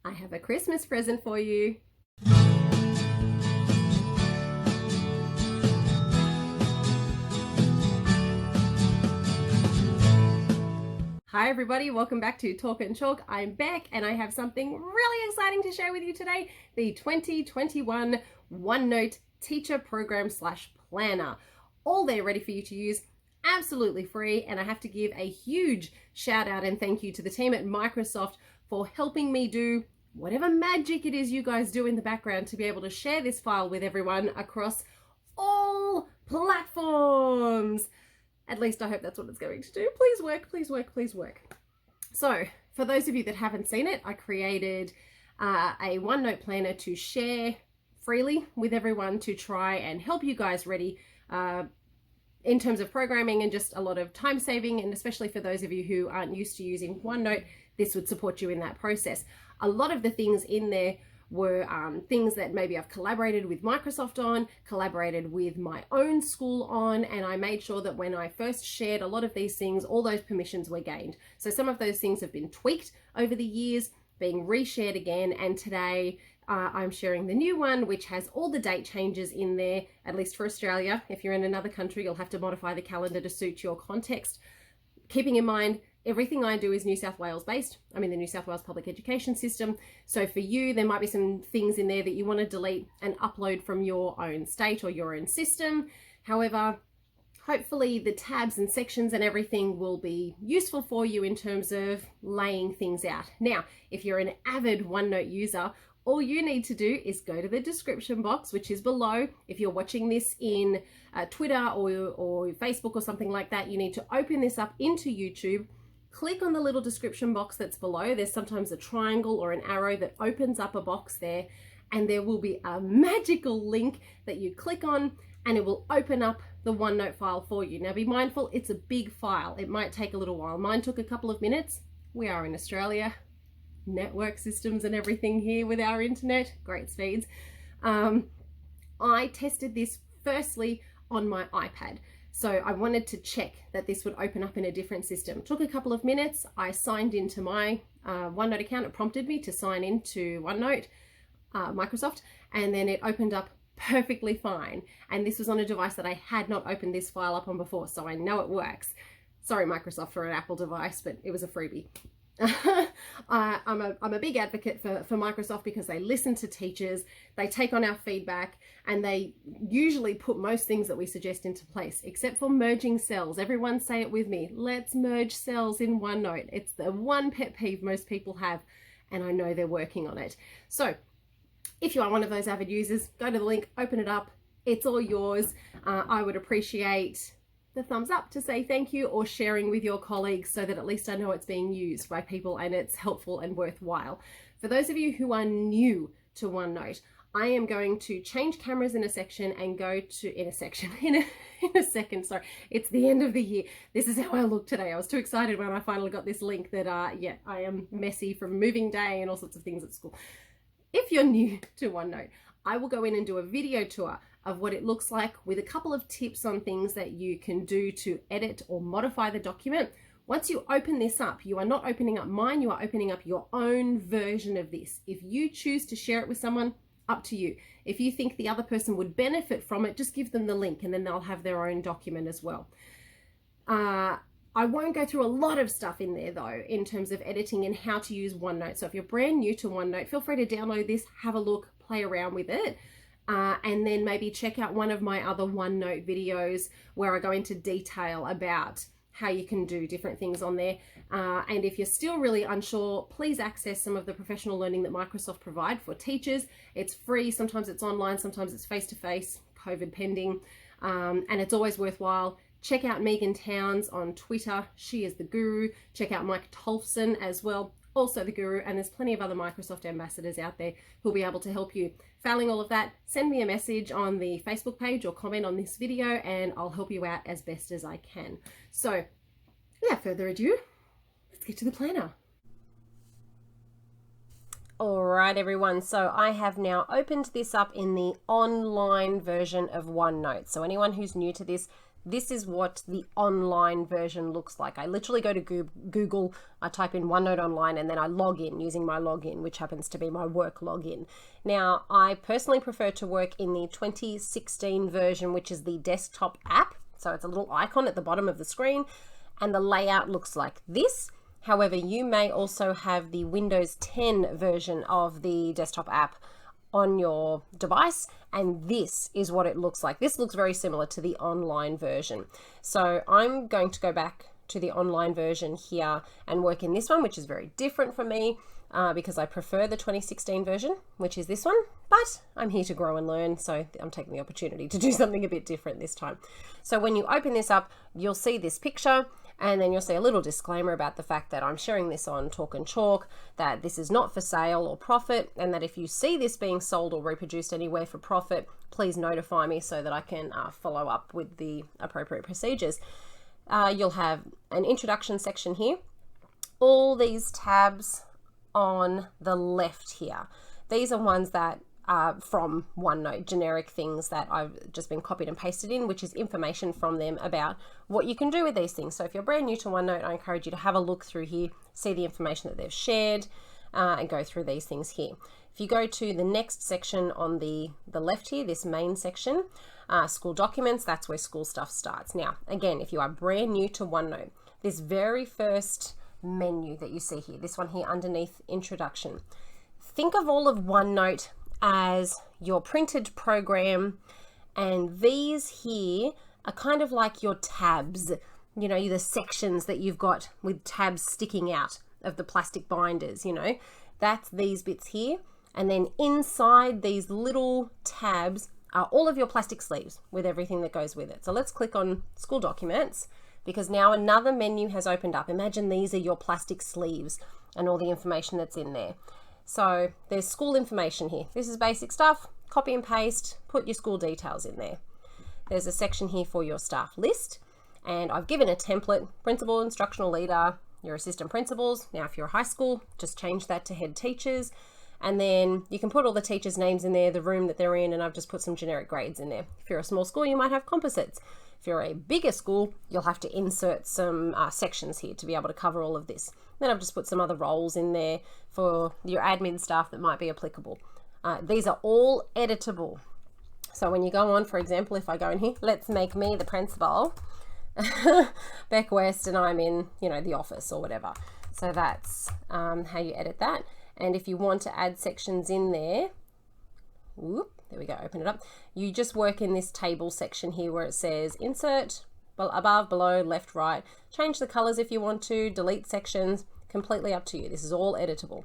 I have a Christmas present for you. Hi everybody, welcome back to Talk and Chalk. I'm Beck and I have something really exciting to share with you today, the 2021 OneNote Teacher Program / Planner. All there ready for you to use, absolutely free, and I have to give a huge shout out and thank you to the team at Microsoft for helping me do whatever magic it is you guys do in the background to be able to share this file with everyone across all platforms. At least I hope that's what it's going to do. Please work, please work, please work. So for those of you that haven't seen it, I created a OneNote planner to share freely with everyone to try and help you guys ready in terms of programming and just a lot of time saving. And especially for those of you who aren't used to using OneNote, this would support you in that process. A lot of the things in there were things that maybe I've collaborated with Microsoft on, collaborated with my own school on, and I made sure that when I first shared a lot of these things, all those permissions were gained. So some of those things have been tweaked over the years, being reshared again, and today I'm sharing the new one, which has all the date changes in there, at least for Australia. If you're in another country, you'll have to modify the calendar to suit your context. Keeping in mind, everything I do is New South Wales based. I'm in the New South Wales public education system. So for you, there might be some things in there that you want to delete and upload from your own state or your own system. However, hopefully the tabs and sections and everything will be useful for you in terms of laying things out. Now, if you're an avid OneNote user, all you need to do is go to the description box, which is below. If you're watching this in Twitter or Facebook or something like that, you need to open this up into YouTube. Click on the little description box that's below. There's sometimes a triangle or an arrow that opens up a box there, and there will be a magical link that you click on and it will open up the OneNote file for you. Now be mindful, it's a big file. It might take a little while. Mine took a couple of minutes. We are in Australia. Network systems and everything here with our internet, great speeds. I tested this firstly on my iPad. So I wanted to check that this would open up in a different system. Took a couple of minutes. I signed into my OneNote account. It prompted me to sign into OneNote, Microsoft, and then it opened up perfectly fine. And this was on a device that I had not opened this file up on before, so I know it works. Sorry, Microsoft, for an Apple device, but it was a freebie. I'm a big advocate for Microsoft because they listen to teachers, they take on our feedback, and they usually put most things that we suggest into place, except for merging cells. Everyone say it with me. Let's merge cells in OneNote. It's the one pet peeve most people have, and I know they're working on it. So if you are one of those avid users, go to the link, open it up. It's all yours. I would appreciate the thumbs up to say thank you, or sharing with your colleagues so that at least I know it's being used by people and it's helpful and worthwhile. For those of you who are new to OneNote, I am going to change cameras in a section and go to, in a second, sorry, it's the end of the year. This is how I look today. I was too excited when I finally got this link that, yeah, I am messy from moving day and all sorts of things at school. If you're new to OneNote, I will go in and do a video tour of what it looks like with a couple of tips on things that you can do to edit or modify the document. Once you open this up, you are not opening up mine, you are opening up your own version of this. If you choose to share it with someone, up to you. If you think the other person would benefit from it, just give them the link and then they'll have their own document as well. I won't go through a lot of stuff in there though, in terms of editing and how to use OneNote. So if you're brand new to OneNote, feel free to download this, have a look, play around with it. And then maybe check out one of my other OneNote videos where I go into detail about how you can do different things on there. And if you're still really unsure, please access some of the professional learning that Microsoft provide for teachers. It's free, sometimes it's online, sometimes it's face-to-face, COVID pending, and it's always worthwhile. Check out Megan Towns on Twitter, she is the guru. Check out Mike Tholfsen as well, also the guru, and there's plenty of other Microsoft ambassadors out there who'll be able to help you. Failing all of that, send me a message on the Facebook page or comment on this video and I'll help you out as best as I can. So without further ado, let's get to the planner. All right, everyone. So I have now opened this up in the online version of OneNote. So anyone who's new to this, this is what the online version looks like. I literally go to Google, I type in OneNote Online, and then I log in using my login, which happens to be my work login. Now, I personally prefer to work in the 2016 version, which is the desktop app. So it's a little icon at the bottom of the screen, and the layout looks like this. However, you may also have the Windows 10 version of the desktop app on your device, and this is what it looks like. This looks very similar to the online version. So I'm going to go back to the online version here and work in this one, which is very different from me because I prefer the 2016 version, which is this one, but I'm here to grow and learn, so I'm taking the opportunity to do something a bit different this time. So when you open this up, you'll see this picture, and then you'll see a little disclaimer about the fact that I'm sharing this on Talk and Chalk, that this is not for sale or profit, and that if you see this being sold or reproduced anywhere for profit, please notify me so that I can follow up with the appropriate procedures. You'll have an introduction section here. All these tabs on the left here, these are ones that from OneNote, generic things that I've just been copied and pasted in, which is information from them about what you can do with these things. So if you're brand new to OneNote, I encourage you to have a look through here, see the information that they've shared, and go through these things here. If you go to the next section on the left here, this main section, school documents, that's where school stuff starts. Now, again, if you are brand new to OneNote, this very first menu that you see here, this one here underneath introduction, think of all of OneNote as your printed program, and these here are kind of like your tabs, you know, the sections that you've got with tabs sticking out of the plastic binders, you know, that's these bits here. And then inside these little tabs are all of your plastic sleeves with everything that goes with it. So let's click on school documents, because now another menu has opened up. Imagine these are your plastic sleeves and all the information that's in there. So there's school information here. This is basic stuff, copy and paste, put your school details in there. There's a section here for your staff list, and I've given a template, principal, instructional leader, your assistant principals. Now, if you're a high school, just change that to head teachers, and then you can put all the teachers' names in there, the room that they're in, and I've just put some generic grades in there. If you're a small school, you might have composites. If you're a bigger school, you'll have to insert some sections here to be able to cover all of this. Then I've just put some other roles in there for your admin staff that might be applicable. These are all editable. So when you go on, for example, if I go in here, let's make me the principal, Beck West, and I'm in, you know, the office or whatever. So that's how you edit that. And if you want to add sections in there, whoop, there we go, open it up. You just work in this table section here where it says insert, above, below, left, right. Change the colors if you want to, delete sections, completely up to you. This is all editable.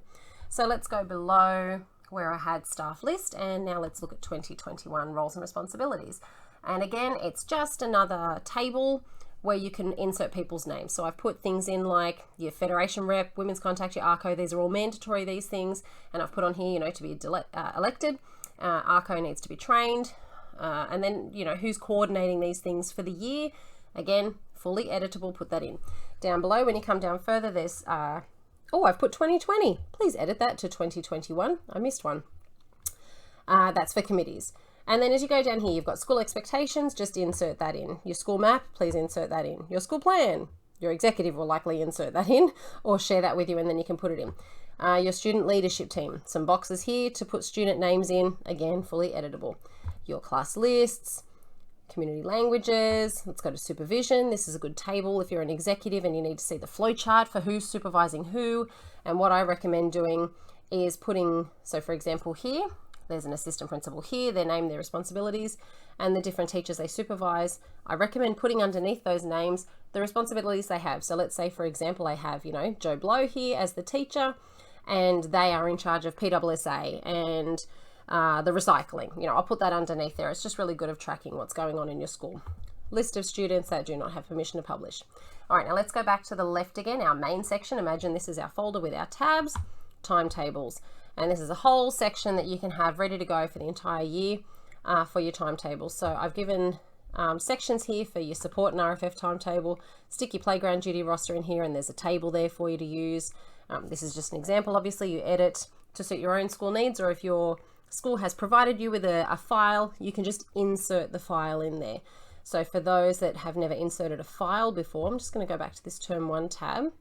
So let's go below where I had staff list, and now let's look at 2021 roles and responsibilities. And again, it's just another table where you can insert people's names. So I've put things in like your federation rep, women's contact, your ARCO. These are all mandatory, these things. And I've put on here, you know, to be elected. ARCO needs to be trained. And then, you know, who's coordinating these things for the year. Again, fully editable, put that in. Down below, when you come down further, there's, oh, I've put 2020. Please edit that to 2021. I missed one. That's for committees. And then as you go down here, you've got school expectations, just insert that in. Your school map, please insert that in. Your school plan, your executive will likely insert that in or share that with you, and then you can put it in. Your student leadership team, some boxes here to put student names in, again, fully editable. Your class lists, community languages, let's go to supervision. This is a good table if you're an executive and you need to see the flow chart for who's supervising who. And what I recommend doing is putting, so for example here, there's an assistant principal here, their name, their responsibilities, and the different teachers they supervise. I recommend putting underneath those names the responsibilities they have. So let's say, for example, I have, you know, Joe Blow here as the teacher, and they are in charge of PWSA and the recycling. You know, I'll put that underneath there. It's just really good of tracking what's going on in your school. List of students that do not have permission to publish. All right, now let's go back to the left again, our main section. Imagine this is our folder with our tabs, timetables. And this is a whole section that you can have ready to go for the entire year for your timetables. So I've given sections here for your support and RFF timetable. Stick your playground duty roster in here, and there's a table there for you to use. This is just an example. Obviously, you edit to suit your own school needs, or if your school has provided you with a file, you can just insert the file in there. So for those that have never inserted a file before, I'm just going to go back to this Term 1 tab.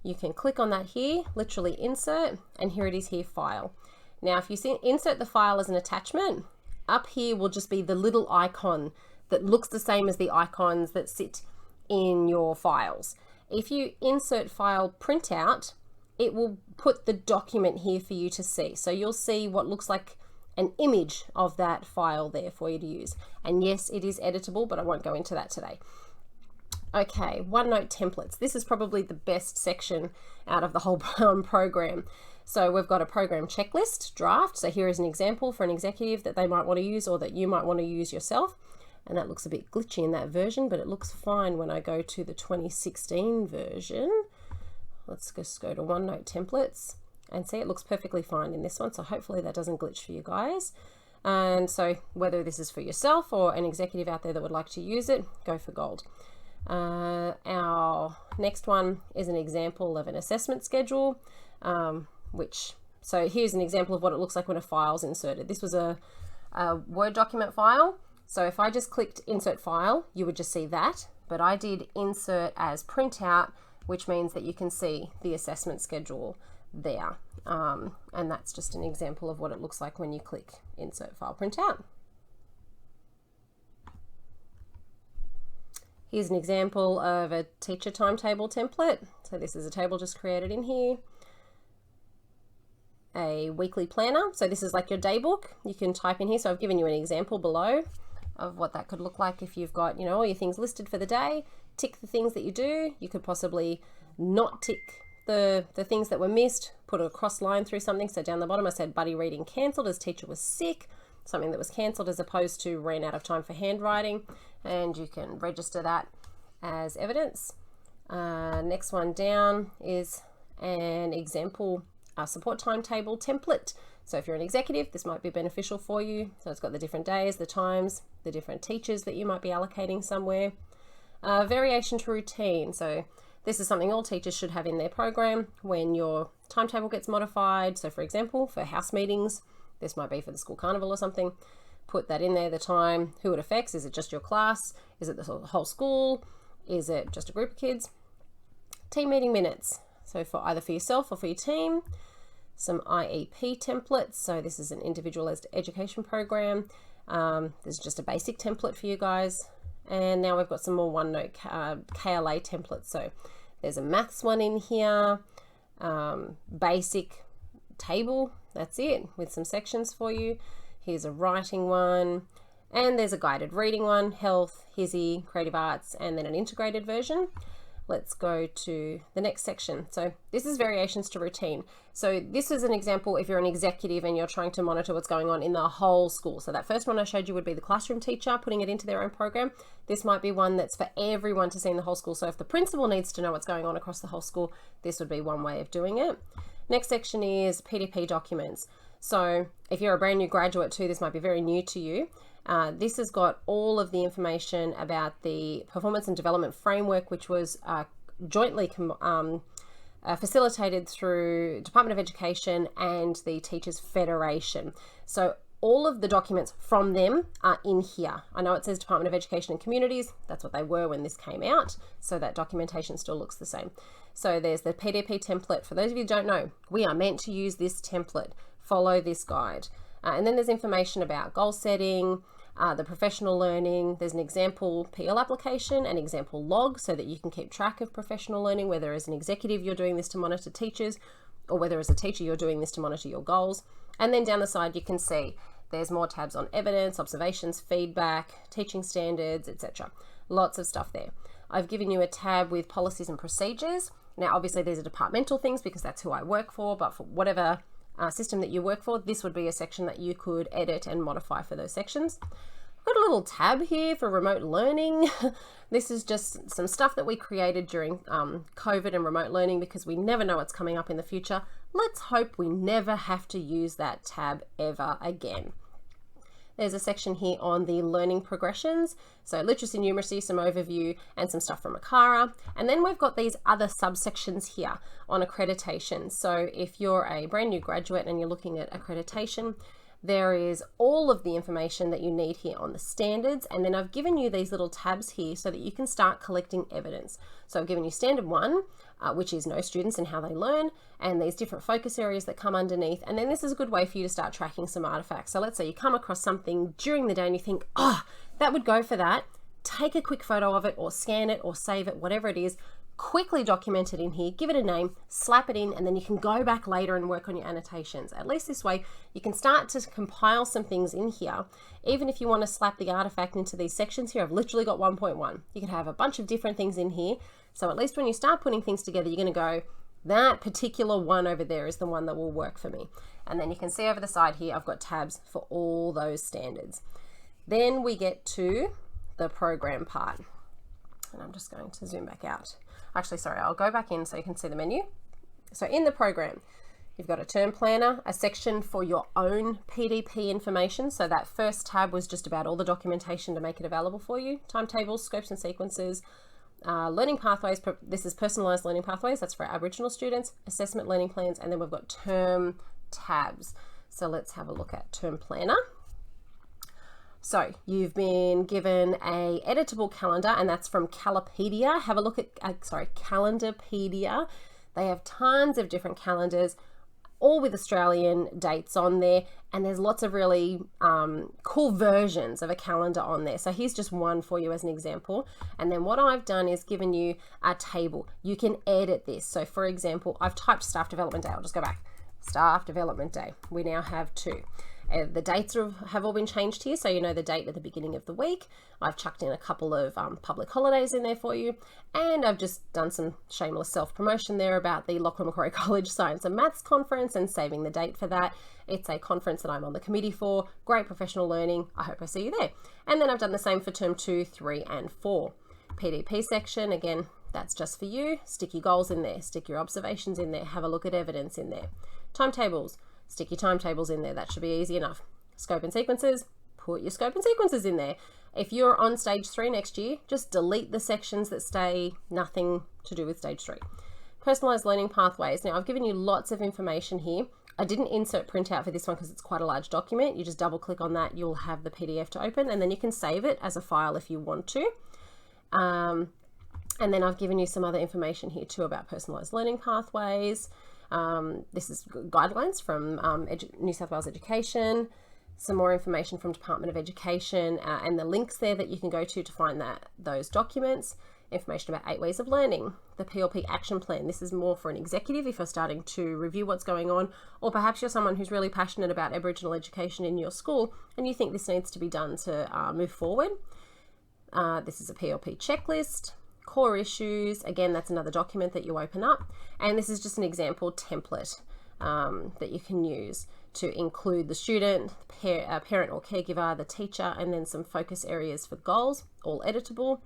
You can click on that here, literally insert, and here it is here, file. Now if you see insert the file as an attachment, up here will just be the little icon that looks the same as the icons that sit in your files. If you insert file printout, it will put the document here for you to see. So you'll see what looks like an image of that file there for you to use. And yes, it is editable, but I won't go into that today. Okay, OneNote Templates. This is probably the best section out of the whole program. So we've got a program checklist draft. So here is an example for an executive that they might want to use or that you might want to use yourself. And that looks a bit glitchy in that version, but it looks fine when I go to the 2016 version. Let's just go to OneNote Templates and see, it looks perfectly fine in this one. So hopefully that doesn't glitch for you guys. And so whether this is for yourself or an executive out there that would like to use it, go for gold. Our next one is an example of an assessment schedule, so here's an example of what it looks like when a file is inserted. This was a Word document file. So if I just clicked insert file, you would just see that, but I did insert as printout, which means that you can see the assessment schedule there. And that's just an example of what it looks like when you click insert file printout. Here's an example of a teacher timetable template. So this is a table just created in here. A weekly planner. So this is like your day book. You can type in here. So I've given you an example below of what that could look like if you've got, all your things listed for the day. Tick the things that you do. You could possibly not tick the things that were missed, put a cross line through something. So down the bottom I said buddy reading cancelled as teacher was sick, something that was cancelled as opposed to ran out of time for handwriting, and you can register that as evidence. Next one down is an example support timetable template. So if you're an executive, this might be beneficial for you. So it's got the different days, the times, the different teachers that you might be allocating somewhere. Variation to routine. So this is something all teachers should have in their program when your timetable gets modified. So for example, for house meetings, this might be for the school carnival or something, put that in there, the time, who it affects. Is it just your class? Is it the whole school? Is it just a group of kids? Team meeting minutes. So for either for yourself or for your team. Some IEP templates. So this is an individualized education program. There's just a basic template for you guys. And now we've got some more OneNote KLA templates. So there's a maths one in here, basic table, that's it, with some sections for you. Here's a writing one, and there's a guided reading one, health, HISI, creative arts, and then an integrated version. Let's go to the next section. So this is variations to routine. So this is an example if you're an executive and you're trying to monitor what's going on in the whole school. So that first one I showed you would be the classroom teacher putting it into their own program. This might be one that's for everyone to see in the whole school. So if the principal needs to know what's going on across the whole school, this would be one way of doing it. Next section is PSD Documents. So if you're a brand new graduate too, this might be very new to you. This has got all of the information about the Performance and Development Framework, which was jointly facilitated through Department of Education and the Teachers Federation. So all of the documents from them are in here. I know it says Department of Education and Communities. That's what they were when this came out. So that documentation still looks the same. So there's the PDP template. For those of you who don't know, we are meant to use this template. Follow this guide. And then there's information about goal setting, the professional learning. There's an example PL application and example log so that you can keep track of professional learning, whether as an executive you're doing this to monitor teachers or whether as a teacher you're doing this to monitor your goals. And then down the side you can see there's more tabs on evidence, observations, feedback, teaching standards, etc. Lots of stuff there. I've given you a tab with policies and procedures. Now obviously these are departmental things because that's who I work for, but for whatever system that you work for, this would be a section that you could edit and modify for those sections. I've got a little tab here for remote learning. This is just some stuff that we created during COVID and remote learning because we never know what's coming up in the future. Let's hope we never have to use that tab ever again. There's a section here on the learning progressions. So literacy, numeracy, some overview, and some stuff from ACARA. And then we've got these other subsections here on accreditation. So if you're a brand new graduate and you're looking at accreditation, there is all of the information that you need here on the standards, and then I've given you these little tabs here so that you can start collecting evidence. So I've given you standard 1, which is know students and how they learn, and these different focus areas that come underneath, and then this is a good way for you to start tracking some artifacts. So let's say you come across something during the day and you think, oh, that would go for that. Take a quick photo of it or scan it or save it, whatever it is, quickly document it in here, give it a name, slap it in, and then you can go back later and work on your annotations. At least this way you can start to compile some things in here. Even if you want to slap the artifact into these sections here, I've literally got 1.1. You can have a bunch of different things in here. So at least when you start putting things together, you're going to go, that particular one over there is the one that will work for me. And then you can see over the side here, I've got tabs for all those standards. Then we get to the program part. And I'm just going to zoom back out. Actually, sorry, I'll go back in so you can see the menu. So in the program, you've got a term planner, a section for your own PDP information. So that first tab was just about all the documentation to make it available for you. Timetables, scopes and sequences, learning pathways. This is personalized learning pathways. That's for Aboriginal students, assessment learning plans, and then we've got term tabs. So let's have a look at term planner. So you've been given a editable calendar, and that's from Calipedia. Have a look at, Calendarpedia. They have tons of different calendars, all with Australian dates on there. And there's lots of really cool versions of a calendar on there. So here's just one for you as an example. And then what I've done is given you a table. You can edit this. So for example, I've typed staff development day. I'll just go back. Staff development day. We now have 2. The dates have all been changed here, so you know the date at the beginning of the week. I've chucked in a couple of public holidays in there for you, and I've just done some shameless self-promotion there about the Lachlan Macquarie College Science and Maths Conference and saving the date for that. It's a conference that I'm on the committee for. Great professional learning. I hope I see you there. And then I've done the same for term 2, 3, and 4. PDP section, again, that's just for you. Stick your goals in there, stick your observations in there, have a look at evidence in there. Timetables. Stick your timetables in there. That should be easy enough. Scope and sequences, put your scope and sequences in there. If you're on stage 3 next year, just delete the sections that stay nothing to do with stage 3. Personalized learning pathways. Now I've given you lots of information here. I didn't insert printout for this one because it's quite a large document. You just double click on that, you'll have the PDF to open, and then you can save it as a file if you want to. And then I've given you some other information here too about personalized learning pathways. This is guidelines from New South Wales Education, some more information from Department of Education, and the links there that you can go to find those documents, information about 8 ways of learning, the PLP action plan. This is more for an executive if you're starting to review what's going on, or perhaps you're someone who's really passionate about Aboriginal education in your school and you think this needs to be done to move forward. This is a PLP checklist. Core issues, again, that's another document that you open up, and this is just an example template that you can use to include the student, parent or caregiver, the teacher, and then some focus areas for goals, all editable.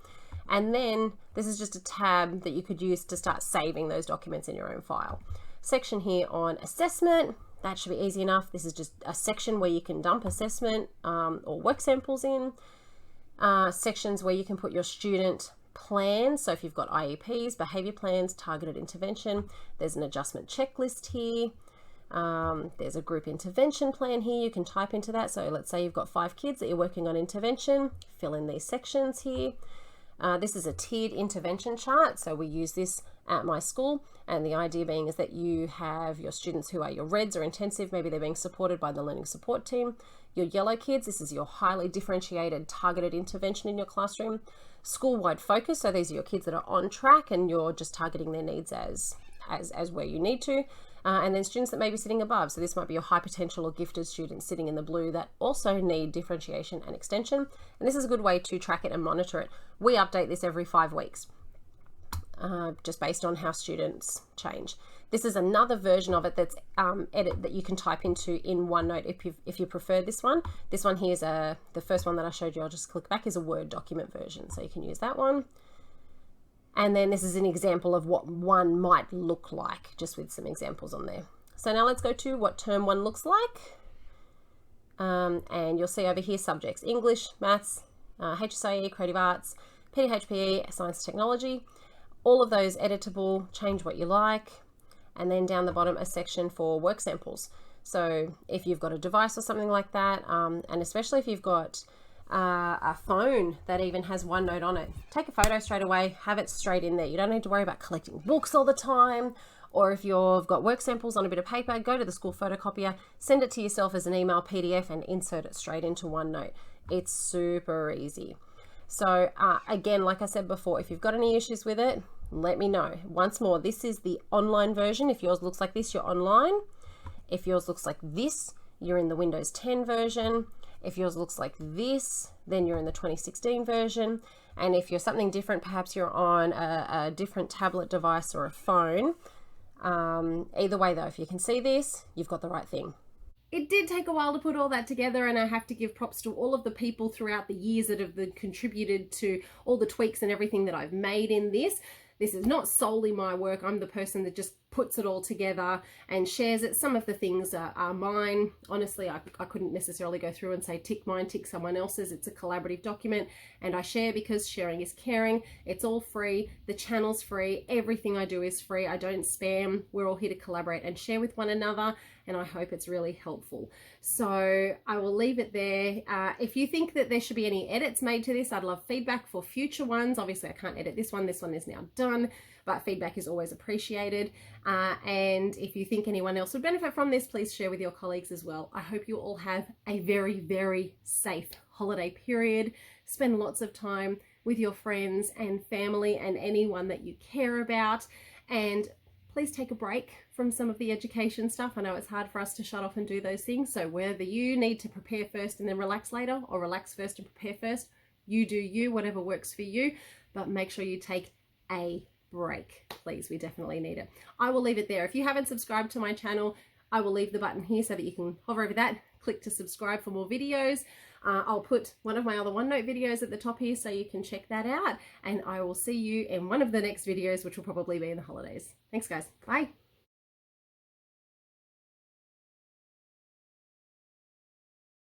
And then this is just a tab that you could use to start saving those documents in your own file. Section here on assessment, that should be easy enough. This is just a section where you can dump assessment or work samples in. Sections where you can put your student plans. So if you've got IEPs, behavior plans, targeted intervention, there's an adjustment checklist here. There's a group intervention plan here. You can type into that. So let's say you've got 5 kids that you're working on intervention, fill in these sections here. This is a tiered intervention chart. So we use this at my school, and the idea being is that you have your students who are your reds or intensive, maybe they're being supported by the learning support team. Your yellow kids, this is your highly differentiated targeted intervention in your classroom. School-wide focus, so these are your kids that are on track and you're just targeting their needs as where you need to. And then students that may be sitting above, so this might be your high potential or gifted students sitting in the blue that also need differentiation and extension. And this is a good way to track it and monitor it. We update this every 5 weeks, just based on how students change. This is another version of it that's that you can type into in OneNote if you prefer this one. This one here is the first one that I showed you. I'll just click back, is a Word document version, so you can use that one. And then this is an example of what one might look like, just with some examples on there. So now let's go to what term 1 looks like. And you'll see over here subjects: English, Maths, HSIE, Creative Arts, PDHPE, Science and Technology. All of those editable, change what you like. And then down the bottom, a section for work samples. So if you've got a device or something like that, and especially if you've got a phone that even has OneNote on it, take a photo straight away, have it straight in there. You don't need to worry about collecting books all the time. Or if you've got work samples on a bit of paper, go to the school photocopier, send it to yourself as an email PDF and insert it straight into OneNote. It's super easy. So again, like I said before, if you've got any issues with it, let me know. Once more, this is the online version. If yours looks like this, you're online. If yours looks like this, you're in the Windows 10 version. If yours looks like this, then you're in the 2016 version. And if you're something different, perhaps you're on a different tablet device or a phone. Either way though, if you can see this, you've got the right thing. It did take a while to put all that together, and I have to give props to all of the people throughout the years that have contributed to all the tweaks and everything that I've made in this. This is not solely my work. I'm the person that just puts it all together and shares it. Some of the things are mine. Honestly, I couldn't necessarily go through and say tick mine, tick someone else's. It's a collaborative document, and I share because sharing is caring. It's all free. The channel's free. Everything I do is free. I don't spam. We're all here to collaborate and share with one another, and I hope it's really helpful. So I will leave it there. If you think that there should be any edits made to this, I'd love feedback for future ones. Obviously, I can't edit this one. This one is now done, but feedback is always appreciated. And if you think anyone else would benefit from this, please share with your colleagues as well. I hope you all have a very, very safe holiday period. Spend lots of time with your friends and family and anyone that you care about. And please take a break from some of the education stuff. I know it's hard for us to shut off and do those things. So whether you need to prepare first and then relax later, or relax first and prepare first, you do you, whatever works for you. But make sure you take a break, please. We definitely need it. I will leave it there. If you haven't subscribed to my channel, I will leave the button here so that you can hover over that, click to subscribe for more videos. I'll put one of my other OneNote videos at the top here so you can check that out, and I will see you in one of the next videos, which will probably be in the holidays. Thanks guys. Bye.